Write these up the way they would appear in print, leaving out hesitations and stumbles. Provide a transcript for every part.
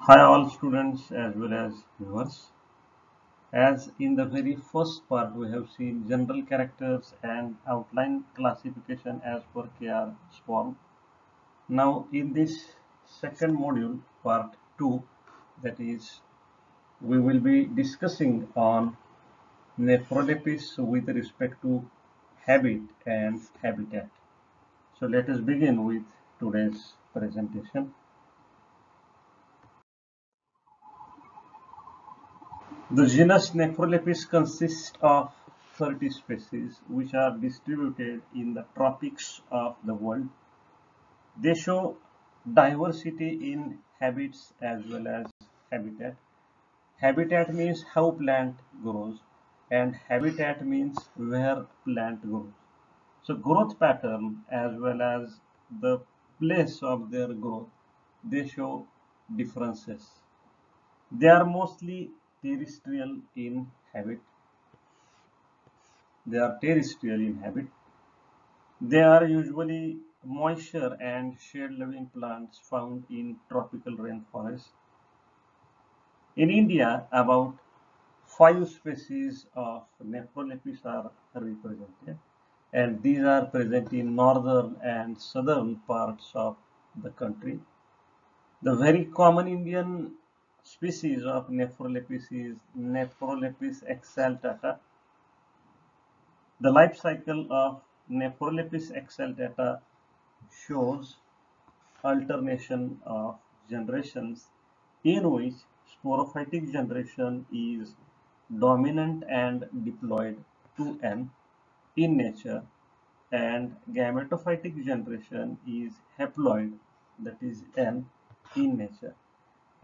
Hi all students as well as viewers. As in the very first part we have seen general characters and outline classification as per KR Swarm. Now in this second module part 2, that is, we will be discussing on Nephrolepis with respect to habit and habitat. So let us begin with today's presentation. The genus Nephrolepis consists of 30 species which are distributed in the tropics of the world. They show diversity in habits as well as habitat. Habitat means how plant grows and habitat means where plant grows. So growth pattern as well as the place of their growth, they show differences. They are mostly terrestrial in habit. They are terrestrial in habit. They are usually moisture and shade-loving plants found in tropical rainforests. In India, about 5 species of Nephrolepis are represented, and these are present in northern and southern parts of the country. The very common Indian species of Nephrolepis is Nephrolepis exaltata. The life cycle of Nephrolepis exaltata shows alternation of generations in which sporophytic generation is dominant and diploid 2n in nature, and gametophytic generation is haploid, that is n, in nature.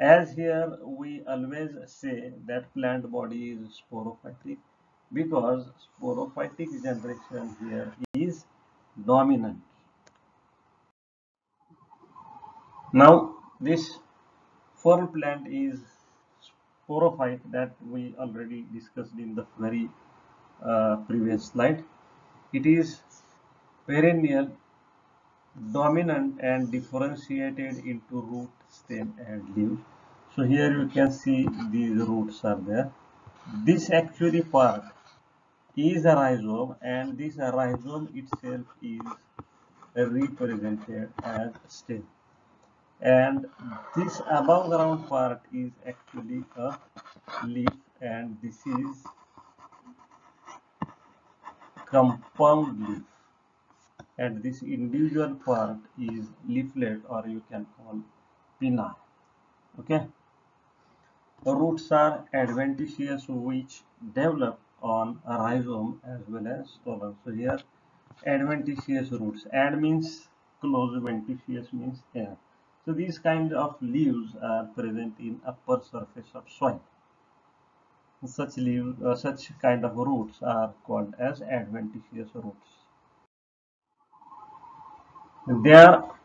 As here we always say that plant body is sporophytic because sporophytic generation here is dominant. Now this fern plant is sporophyte that we already discussed in the very previous slide. It is perennial, dominant and differentiated into root, stem and leaves. So here you can see these roots are there. This actually part is a rhizome, and this rhizome itself is represented as stem. And this above ground part is actually a leaf, and this is compound leaf, and this individual part is leaflet, or you can call pinna. Okay, the roots are adventitious which develop on a rhizome as well as stolon. So here adventitious roots, ad means close, adventitious means air. So these kind of leaves are present in upper surface of soil. Such kind of roots are called as adventitious roots. They are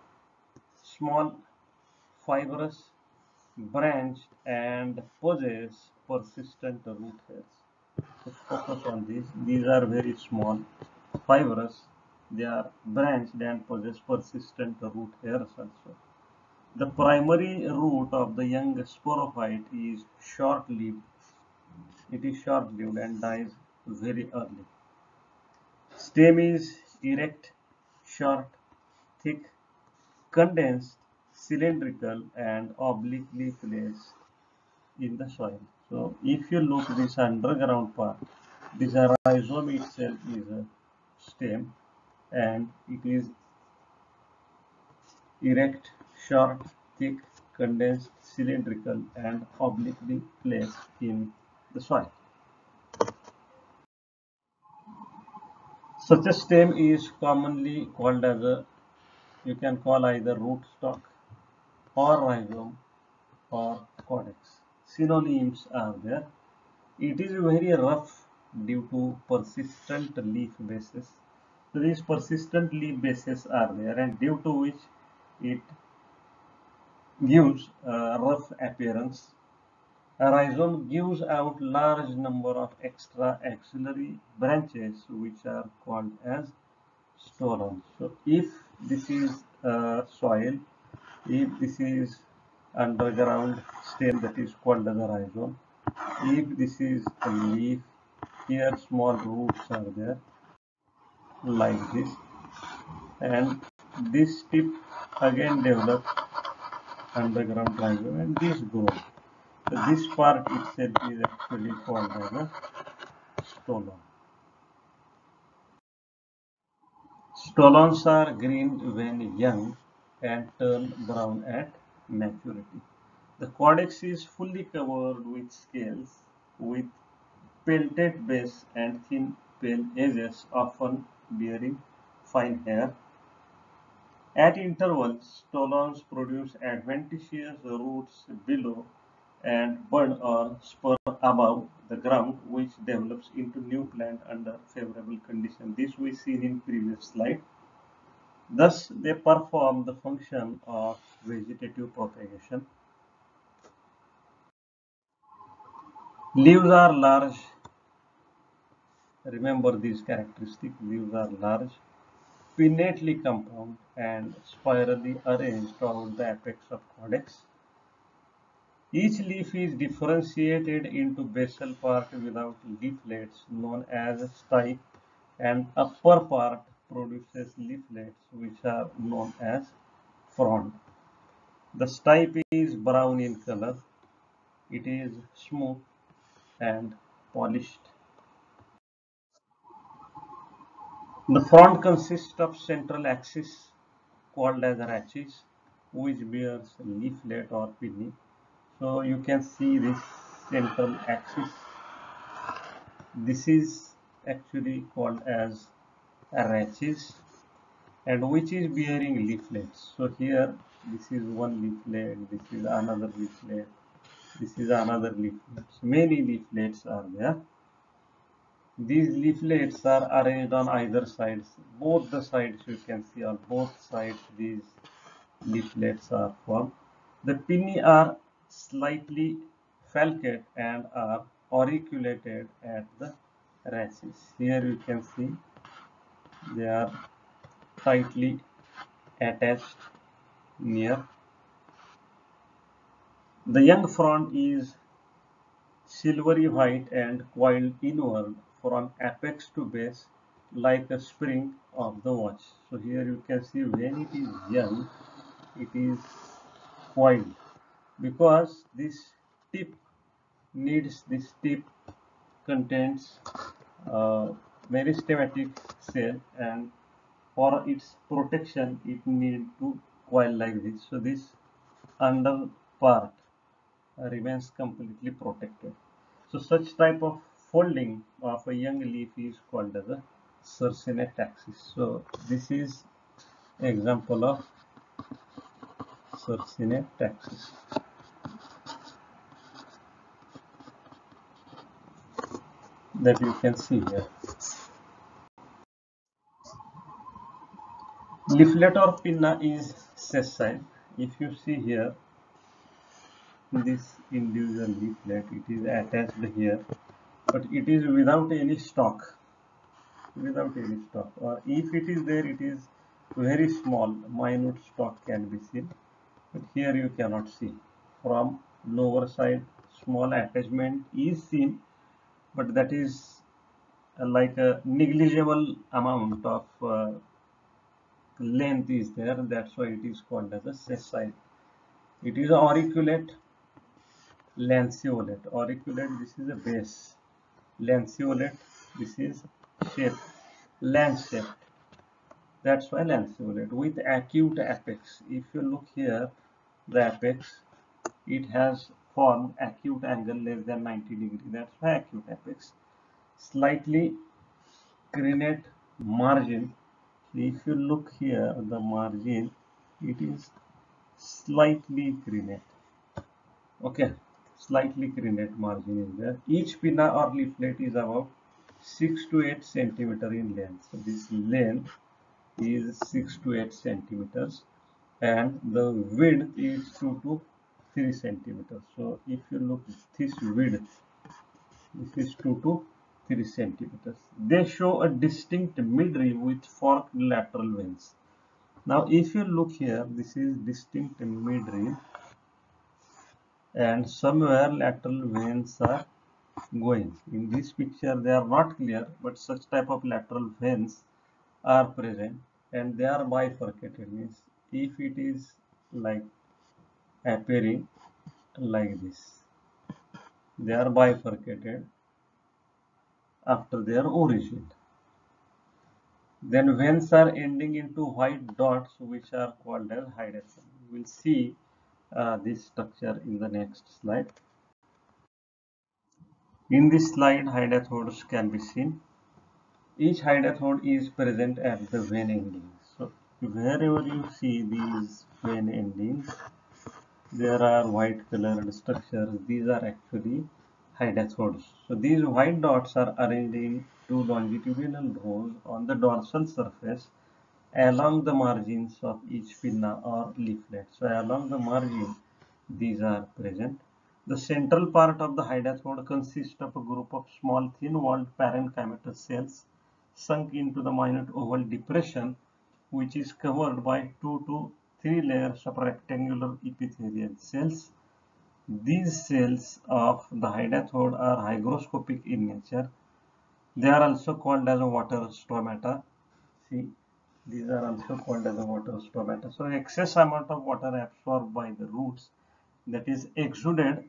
small, fibrous, branched, and possess persistent root hairs. So focus on these. These are very small, fibrous. They are branched and possess persistent root hairs also. The primary root of the young sporophyte is short-lived. It is short-lived and dies very early. Stem is erect, short, thick, condensed, cylindrical, and obliquely placed in the soil. So if you look this underground part, this rhizome itself is a stem, and it is erect, short, thick, condensed, cylindrical, and obliquely placed in the soil. Such a stem is commonly called as a, you can call either rootstock or rhizome or codex. Synonyms are there. It is very rough due to persistent leaf bases. So these persistent leaf bases are there, and due to which it gives a rough appearance. A rhizome gives out large number of extra axillary branches which are called as stolons. So if this is soil, if this is underground stem that is called as a rhizome. If this is a leaf, here small roots are there like this, and this tip again develops underground rhizome and this grows. So this part itself is actually called as a stolon. Stolons are green when young and turn brown at maturity. The codex is fully covered with scales with pelted base and thin pale edges, often bearing fine hair. At intervals, stolons produce adventitious roots below and bud or spur above the ground, which develops into new plant under favorable conditions. This we seen in previous slide. Thus, they perform the function of vegetative propagation. Leaves are large. Remember these characteristics. Leaves are large, pinnately compound, and spirally arranged toward the apex of codex. Each leaf is differentiated into basal part without leaflets known as stipe, and upper part produces leaflets which are known as frond. The stipe is brown in color. It is smooth and polished. The frond consists of central axis called as rachis, which bears leaflet or pinny. So you can see this central axis. This is actually called as rachis, and which is bearing leaflets. So here this is one leaflet, this is another leaflet, this is another leaflet. So many leaflets are there. These leaflets are arranged on either sides. Both the sides you can see on both sides these leaflets are formed. The pinnae are slightly falcate and are auriculated at the rachis. Here you can see they are tightly attached near. The young frond is silvery white and coiled inward from apex to base like a spring of the watch. So here you can see when it is young, it is coiled because this tip contains meristematic cell, and for its protection it need to coil like this. So this under part remains completely protected. So such type of folding of a young leaf is called as a circinate axis. So this is example of circinate axis that you can see here. Leaflet or pinna is sessile. If you see here, this individual leaflet, it is attached here, but it is without any stalk. Without any stalk, or if it is there, it is very small, minute stalk can be seen, but here you cannot see. From lower side, small attachment is seen, but that is like a negligible amount of length is there. That's why it is called as a sessile. It is auriculate, lanceolate. Auriculate, this is a base. Lanceolate, this is shape, lance shape. That's why lanceolate with acute apex. If you look here, the apex, it has formed acute angle less than 90 degree. That's why acute apex. Slightly crenate margin. If you look here, the margin, it is slightly crenate. Okay, slightly crenate margin is there. Each pinna or leaflet is about 6 to 8 centimeter in length. So this length is 6 to 8 centimeters, and the width is 2 to 3 centimeters. So if you look this width, this is 2 to 3 centimeters. They show a distinct midrib with forked lateral veins. Now if you look here, this is distinct midrib and somewhere lateral veins are going. In this picture they are not clear, but such type of lateral veins are present and they are bifurcated, means if it is like appearing like this, they are bifurcated after their origin. Then veins are ending into white dots which are called as hydation. We will see this structure in the next slide. In this slide, hydatodes can be seen. Each hydatodes is present at the vein endings. So wherever you see these vein endings, there are white colored structures. These are actually hydatodes. So these white dots are arranged in two longitudinal rows on the dorsal surface along the margins of each pinna or leaflet. So along the margin, these are present. The central part of the hydathode consists of a group of small thin-walled parenchymatous cells sunk into the minute oval depression, which is covered by 2 to 3 layers of rectangular epithelial cells. These cells of the hydathode are hygroscopic in nature. They are also called as water stomata. See, these are also called as water stomata. So excess amount of water absorbed by the roots, that is exuded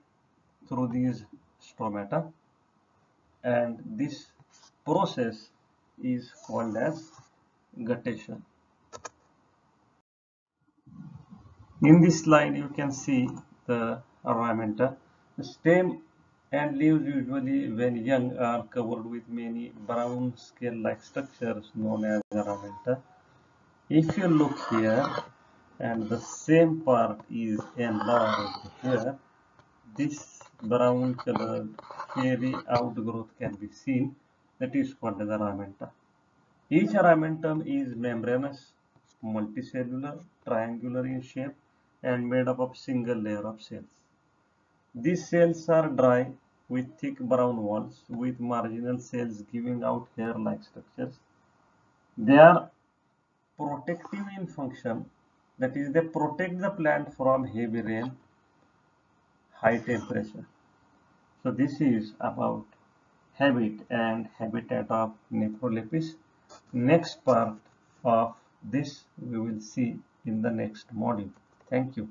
through these stomata, and this process is called as guttation. In this slide you can see the oramenta. The stem and leaves usually when young are covered with many brown scale-like structures known as oramenta. If you look here and the same part is enlarged here, this brown colored hairy outgrowth can be seen, that is called as oramenta. Each oramentum is membranous, multicellular, triangular in shape and made up of single layer of cells. These cells are dry with thick brown walls with marginal cells giving out hair-like structures. They are protective in function, that is they protect the plant from heavy rain, high temperature. So this is about habit and habitat of Nephrolepis. Next part of this we will see in the next module. Thank you.